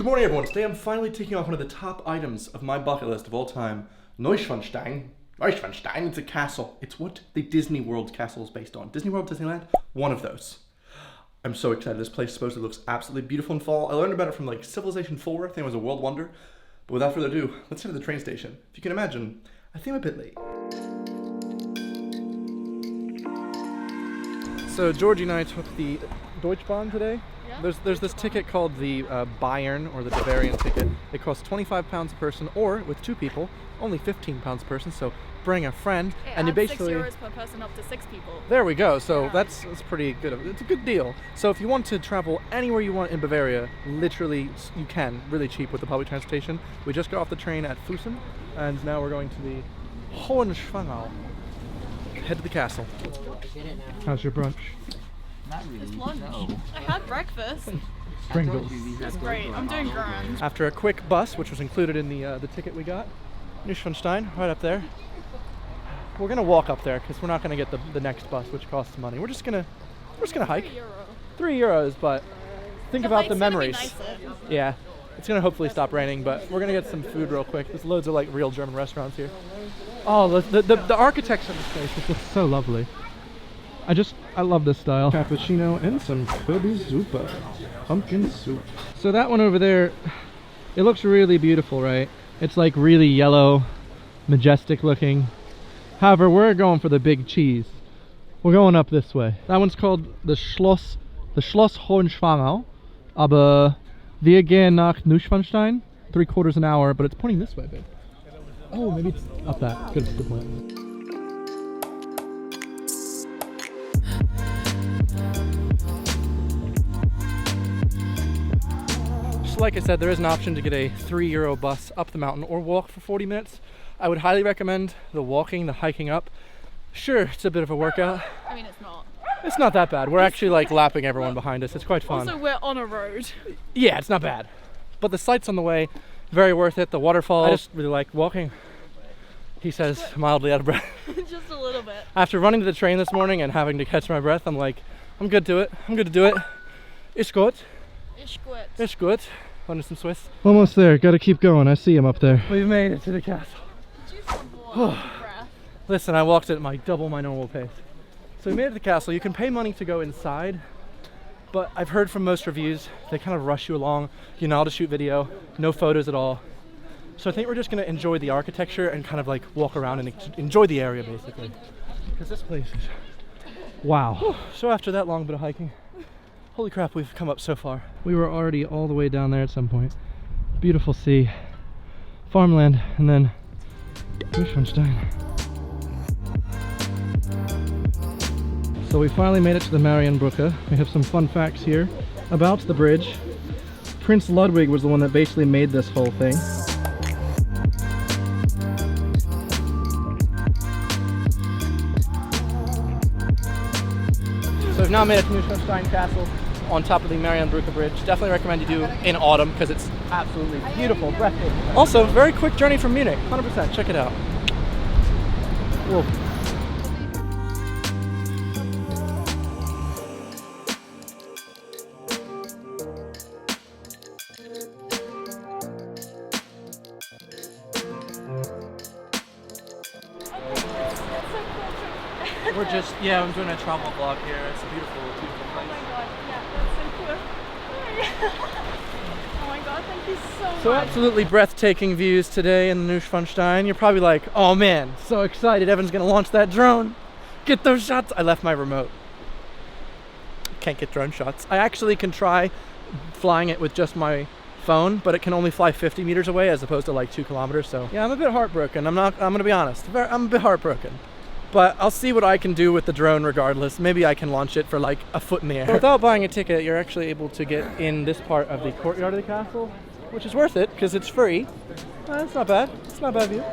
Good morning, everyone. Today I'm finally taking off one of the top items of my bucket list of all time. Neuschwanstein. Neuschwanstein, it's a castle. It's what the Disney World castle is based on. Disney World, Disneyland, one of those. I'm so excited. This place supposedly looks absolutely beautiful in fall. I learned about it from like Civilization 4. I think it was a world wonder. But without further ado, let's head to the train station. If you can imagine, I think I'm a bit late. So Georgie and I took the Deutschbahn today. Yeah, there's this ticket called the Bayern or the Bavarian ticket. It costs £25 a person, or with two people, only £15 a person. So bring a friend, and you basically €6 per person up to 6 people. There we go. So yeah. That's pretty good. It's a good deal. So if you want to travel anywhere you want in Bavaria, literally you can, really cheap with the public transportation. We just got off the train at Füssen, and now we're going to the Hohenschwangau. Head to the castle. How's your brunch? Not really. It's lunch. No. I had breakfast. Pringles. That's great. I'm doing grand. After a quick bus, which was included in the ticket we got, Neuschwanstein, right up there. We're gonna walk up there because we're not gonna get the next bus, which costs money. We're just gonna hike. €3, but think about the memories. Yeah, it's gonna hopefully stop raining, but we're gonna get some food real quick. There's loads of like real German restaurants here. Oh, the architecture of this place is just so lovely. I love this style. Cappuccino and some Kürbissuppe, pumpkin soup. So that one over there, it looks really beautiful, right? It's like really yellow, majestic looking. However, we're going for the big cheese. We're going up this way. That one's called the Schloss Hohenschwangau. Aber wir gehen nach Neuschwanstein. 3/4 an hour, but it's pointing this way, babe. Oh, maybe it's up that. Good point. Just like I said, there is an option to get a €3 bus up the mountain or walk for 40 minutes. I would highly recommend the walking, the hiking up. Sure, it's a bit of a workout. I mean, it's not. It's not that bad. We're actually like lapping everyone behind us. It's quite fun. Also, we're on a road. Yeah, it's not bad. But the sights on the way, very worth it. The waterfalls. I just really like walking. He says, mildly out of breath. Just a little bit. After running to the train this morning and having to catch my breath, I'm like, I'm good to it. I'm good to do it. Ist gut. Ist gut. Ist gut. Learning some Swiss. Almost there. Gotta keep going. I see him up there. We've made it to the castle. Listen, I walked at double my normal pace. So we made it to the castle. You can pay money to go inside, but I've heard from most reviews, they kind of rush you along. You're not allowed to shoot video, no photos at all. So I think we're just gonna enjoy the architecture and kind of like walk around and enjoy the area basically. Because this place is, wow. So after that long bit of hiking, holy crap, we've come up so far. We were already all the way down there at some point. Beautiful sea, farmland, and then Neuschwanstein. So we finally made it to the Marienbrücke. We have some fun facts here about the bridge. Prince Ludwig was the one that basically made this whole thing. So we've now made it to Neuschwanstein Castle on top of the Marienbrücke Bridge. Definitely recommend you do in autumn because it's absolutely beautiful, breathtaking. Also, very quick journey from Munich, 100%, check it out. Whoa. We're just, I'm doing a travel vlog here. It's a beautiful, beautiful place. Oh my god, yeah, that's so cool. Oh my god, thank you so much. So absolutely breathtaking views today in Neuschwanstein. You're probably like, oh man, so excited. Evan's gonna launch that drone. Get those shots. I left my remote. Can't get drone shots. I actually can try flying it with just my phone, but it can only fly 50 meters away as opposed to like 2 kilometers. So yeah, I'm a bit heartbroken. I'm gonna be honest. I'm a bit heartbroken. But I'll see what I can do with the drone regardless. Maybe I can launch it for like a foot in the air. Without buying a ticket, you're actually able to get in this part of the courtyard of the castle, which is worth it because it's free. It's not bad. It's not a bad view.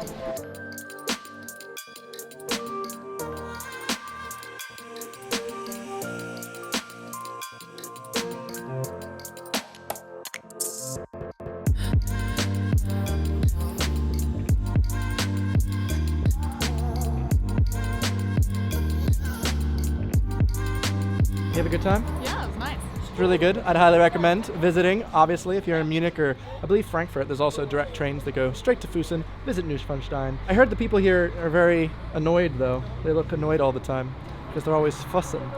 You have a good time? Yeah, it was nice. really good. I'd highly recommend visiting. Obviously, if you're in Munich or I believe Frankfurt, there's also direct trains that go straight to Füssen. Visit Neuschwanstein. I heard the people here are very annoyed though. They look annoyed all the time because they're always fussing.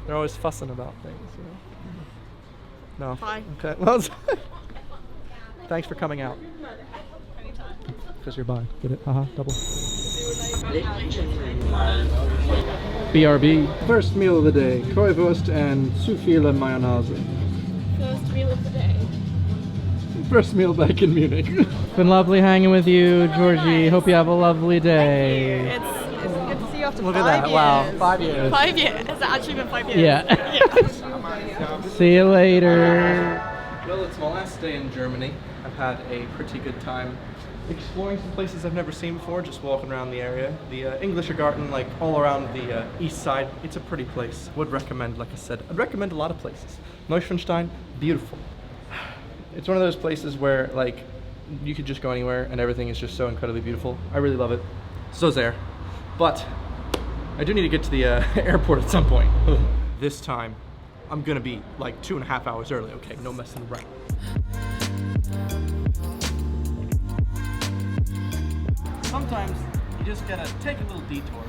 They're always fussing about things. You know? No. Hi. Okay. Well, thanks for coming out. Anytime. Because you're bi. Get it? Haha. Double. BRB. First meal of the day. Currywurst and zu viele Mayonnaise. First meal of the day. First meal back in Munich. Been lovely hanging with you, Georgie. Hope you have a lovely day. It's good to see you after Look 5 at that. years. Wow. 5 years. 5 years. Has it actually been 5 years? Yeah. See you later. Well, it's my last day in Germany. I've had a pretty good time exploring some places I've never seen before, just walking around the area. The Englischer Garten, like all around the east side, it's a pretty place. Would recommend, like I said, I'd recommend a lot of places. Neuschwanstein, beautiful. It's one of those places where like you could just go anywhere and everything is just so incredibly beautiful. I really love it. So there. But I do need to get to the airport at some point. This time, I'm gonna be like 2.5 hours early, okay? No messing around. Sometimes you just gotta take a little detour.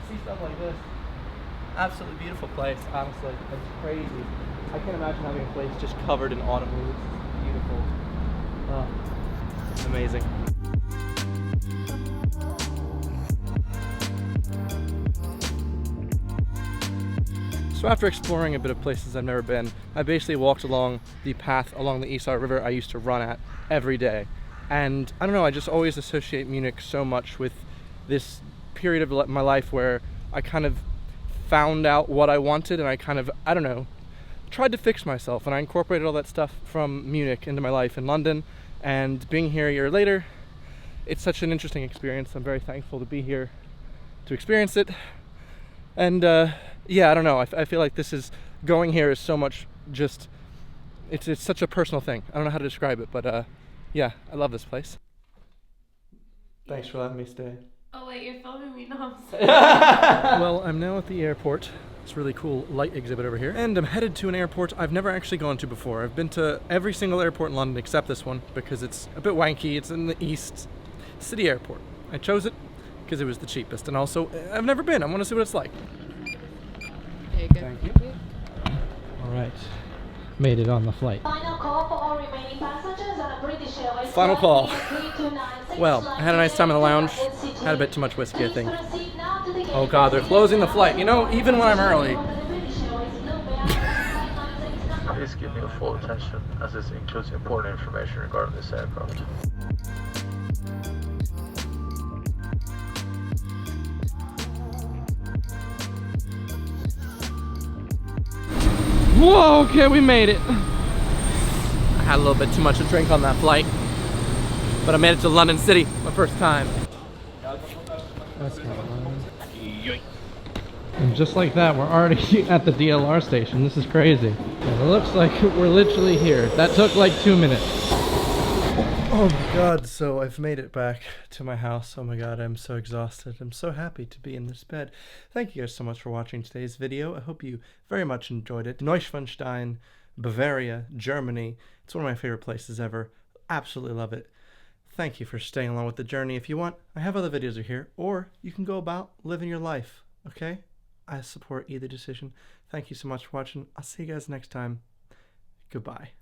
See stuff like this. Absolutely beautiful place, honestly. It's crazy. I can't imagine having a place just covered in autumn leaves. It's beautiful. Oh, it's amazing. So after exploring a bit of places I've never been, I basically walked along the path along the Isar River I used to run at every day. And I don't know, I just always associate Munich so much with this period of my life where I kind of found out what I wanted and I kind of, I don't know, tried to fix myself, and I incorporated all that stuff from Munich into my life in London. And being here a year later, it's such an interesting experience. I'm very thankful to be here to experience it. And yeah, I don't know, I feel like going here is so much just, it's such a personal thing. I don't know how to describe it, but yeah, I love this place. Thanks for letting me stay. Oh wait, you're filming me now. Well, I'm now at the airport. It's a really cool light exhibit over here. And I'm headed to an airport I've never actually gone to before. I've been to every single airport in London except this one because it's a bit wanky. It's in the East City Airport. I chose it because it was the cheapest, and also I've never been. I want to see what it's like. There you go. Thank you. All right. Made it on the flight. Final call for all remaining passengers on a British Airways. Final call. 3296 Well, I had a nice time in the lounge. Had a bit too much whiskey, I think. Oh god, they're closing the flight. You know, even when I'm early. Please give me your full attention as this includes important information regarding this aircraft. Whoa, okay, we made it. I had a little bit too much to drink on that flight, but I made it to London City, my first time. That's not right. And just like that, we're already at the DLR station. This is crazy. And it looks like we're literally here. That took like 2 minutes. Oh my god, so I've made it back to my house. Oh my god, I'm so exhausted. I'm so happy to be in this bed. Thank you guys so much for watching today's video. I hope you very much enjoyed it. Neuschwanstein, Bavaria, Germany. It's one of my favorite places ever. Absolutely love it. Thank you for staying along with the journey. If you want, I have other videos here, or you can go about living your life, okay? I support either decision. Thank you so much for watching. I'll see you guys next time. Goodbye.